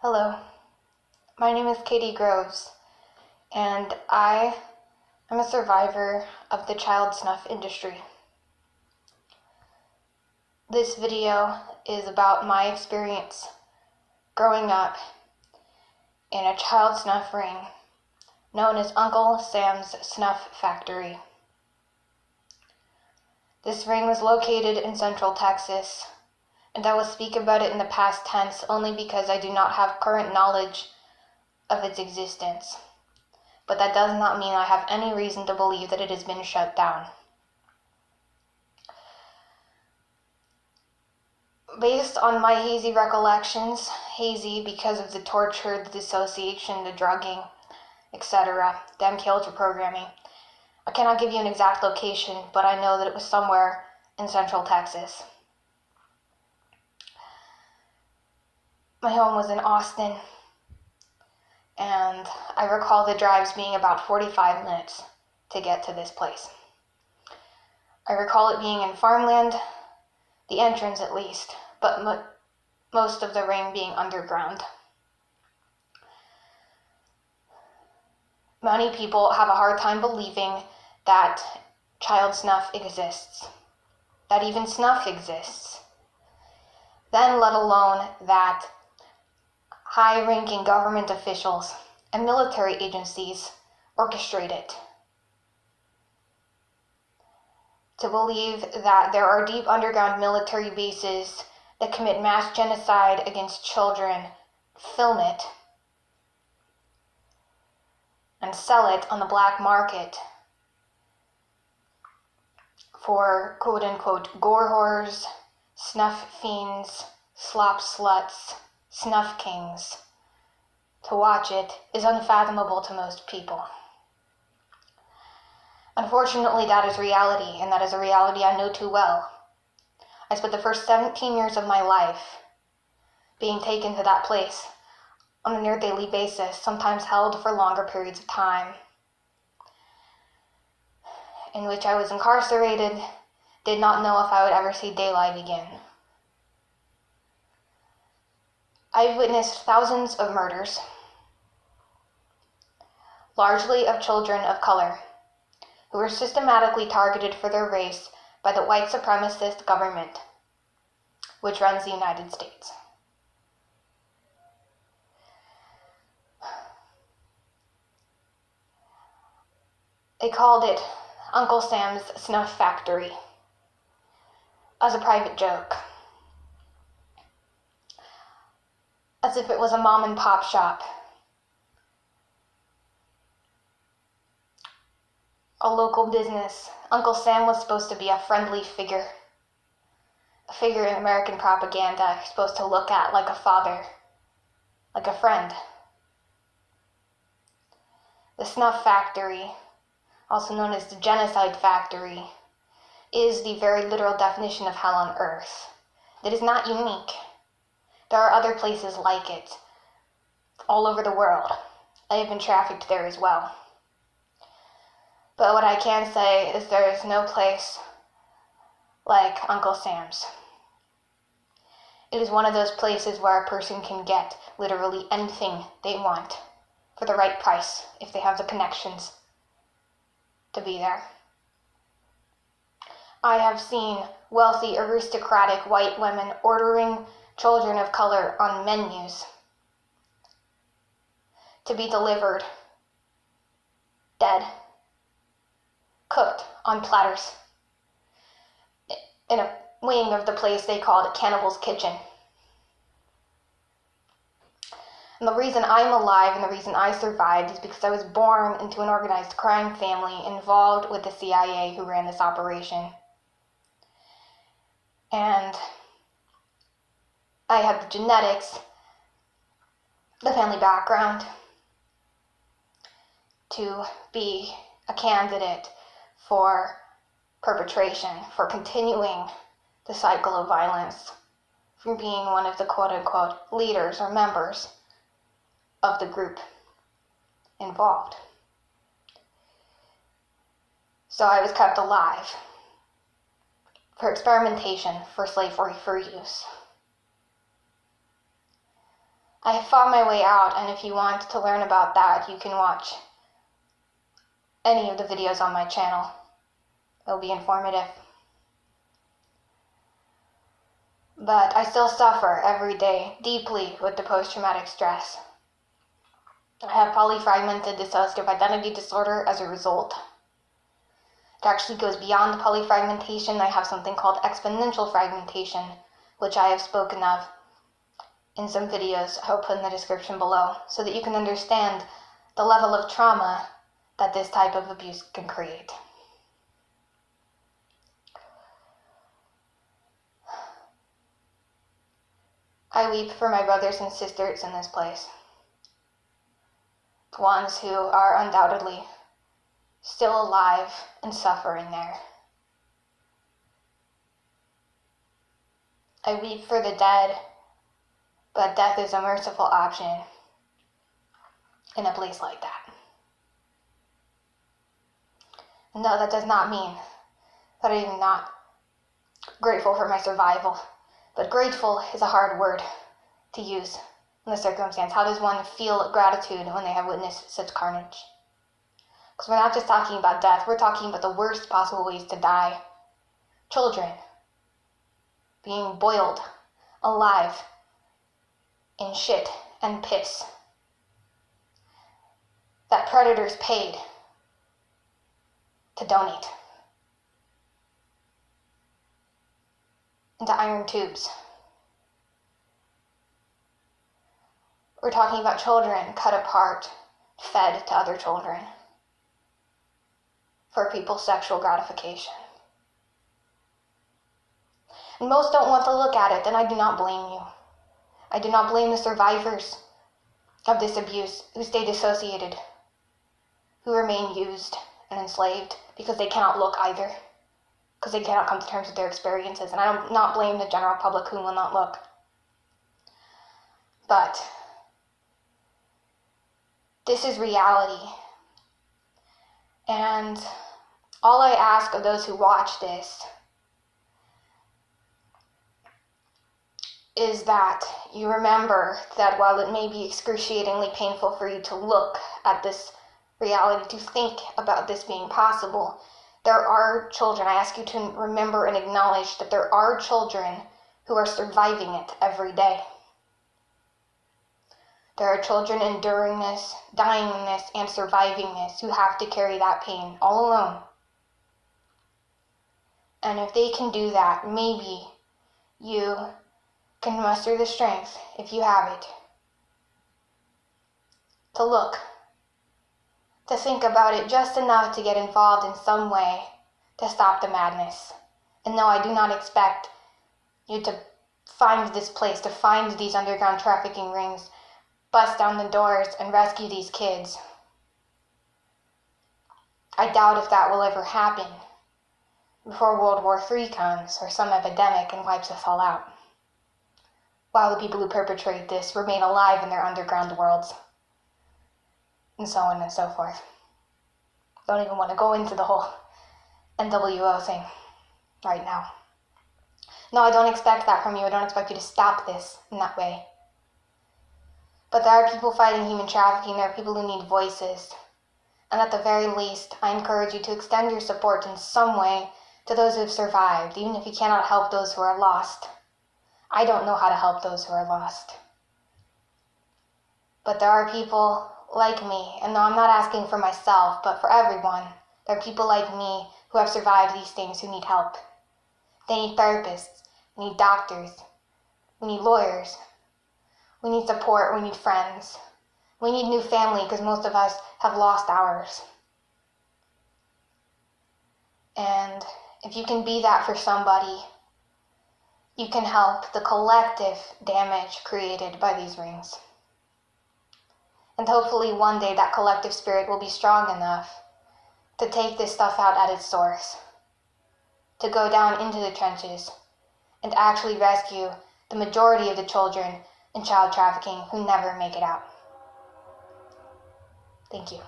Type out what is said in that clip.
Hello, my name is Katie Groves, and I am a survivor of the child snuff industry. This video is about my experience growing up in a child snuff ring known as Uncle Sam's Snuff Factory. This ring was located in Central Texas, and I will speak about it in the past tense only because I do not have current knowledge of its existence. But that does not mean I have any reason to believe that it has been shut down. Based on my hazy recollections, hazy because of the torture, the dissociation, the drugging, etc., the MK programming, I cannot give you an exact location, but I know that it was somewhere in Central Texas. My home was in Austin, and I recall the drives being about 45 minutes to get to this place. I recall it being in farmland, the entrance at least, but most of the ring being underground. Many people have a hard time believing that child snuff exists, that even snuff exists, then let alone that high-ranking government officials and military agencies orchestrate it. To believe that there are deep underground military bases that commit mass genocide against children, film it, and sell it on the black market for quote-unquote gore whores, snuff fiends, slop sluts, snuff kings. To watch it is unfathomable to most people. Unfortunately, that is reality, and that is a reality I know too well. I spent the first 17 years of my life being taken to that place on a near-daily basis, sometimes held for longer periods of time, in which I was incarcerated, did not know if I would ever see daylight again. I've witnessed thousands of murders, largely of children of color, who were systematically targeted for their race by the white supremacist government, which runs the United States. They called it Uncle Sam's Snuff Factory as a private joke, as if it was a mom and pop shop, a local business. Uncle Sam was supposed to be a friendly figure, a figure in American propaganda, supposed to look at like a father, like a friend. The Snuff Factory, also known as the Genocide Factory, is the very literal definition of hell on earth. That is not unique. There are other places like it all over the world. I have been trafficked there as well. But what I can say is there is no place like Uncle Sam's. It is one of those places where a person can get literally anything they want for the right price if they have the connections to be there. I have seen wealthy, aristocratic white women ordering children of color on menus to be delivered dead, cooked on platters in a wing of the place they called Cannibal's Kitchen. And the reason I'm alive and the reason I survived is because I was born into an organized crime family involved with the CIA who ran this operation. And I had the genetics, the family background to be a candidate for perpetration, for continuing the cycle of violence, from being one of the quote-unquote leaders or members of the group involved. So I was kept alive for experimentation, for slavery, for use. I fought my way out, and if you want to learn about that, you can watch any of the videos on my channel. It'll be informative. But I still suffer every day deeply with the post-traumatic stress. I have polyfragmented dissociative identity disorder as a result. It actually goes beyond polyfragmentation. I have something called exponential fragmentation, which I have spoken of in some videos I'll put in the description below, so that you can understand the level of trauma that this type of abuse can create. I weep for my brothers and sisters in this place, the ones who are undoubtedly still alive and suffering there. I weep for the dead, but death is a merciful option in a place like that. No, that does not mean that I am not grateful for my survival, but grateful is a hard word to use in the circumstance. How does one feel gratitude when they have witnessed such carnage? Because we're not just talking about death, we're talking about the worst possible ways to die. Children being boiled alive in shit and piss that predators paid to donate into iron tubes. We're talking about children cut apart, fed to other children for people's sexual gratification. And most don't want to look at it, and I do not blame you. I do not blame the survivors of this abuse who stay dissociated, who remain used and enslaved because they cannot look either, because they cannot come to terms with their experiences. And I do not blame the general public who will not look. But this is reality. And all I ask of those who watch this is that you remember that while it may be excruciatingly painful for you to look at this reality, to think about this being possible, there are children. I ask you to remember and acknowledge that there are children who are surviving it every day. There are children enduring this, dying in this, and surviving this, who have to carry that pain all alone. And if they can do that, maybe you can muster the strength, if you have it, to look, to think about it just enough to get involved in some way to stop the madness. And no, I do not expect you to find this place, to find these underground trafficking rings, bust down the doors, and rescue these kids. I doubt if that will ever happen before World War III comes, or some epidemic and wipes us all out, while the people who perpetrate this remain alive in their underground worlds, and so on and so forth. Don't even want to go into the whole NWO thing right now. No, I don't expect that from you. I don't expect you to stop this in that way. But there are people fighting human trafficking. There are people who need voices. And at the very least, I encourage you to extend your support in some way to those who have survived, even if you cannot help those who are lost. I don't know how to help those who are lost. But there are people like me, and no, I'm not asking for myself, but for everyone. There are people like me who have survived these things who need help. They need therapists, we need doctors, we need lawyers, we need support, we need friends. We need new family because most of us have lost ours. And if you can be that for somebody, you can help the collective damage created by these rings. And hopefully one day that collective spirit will be strong enough to take this stuff out at its source, to go down into the trenches and actually rescue the majority of the children in child trafficking who never make it out. Thank you.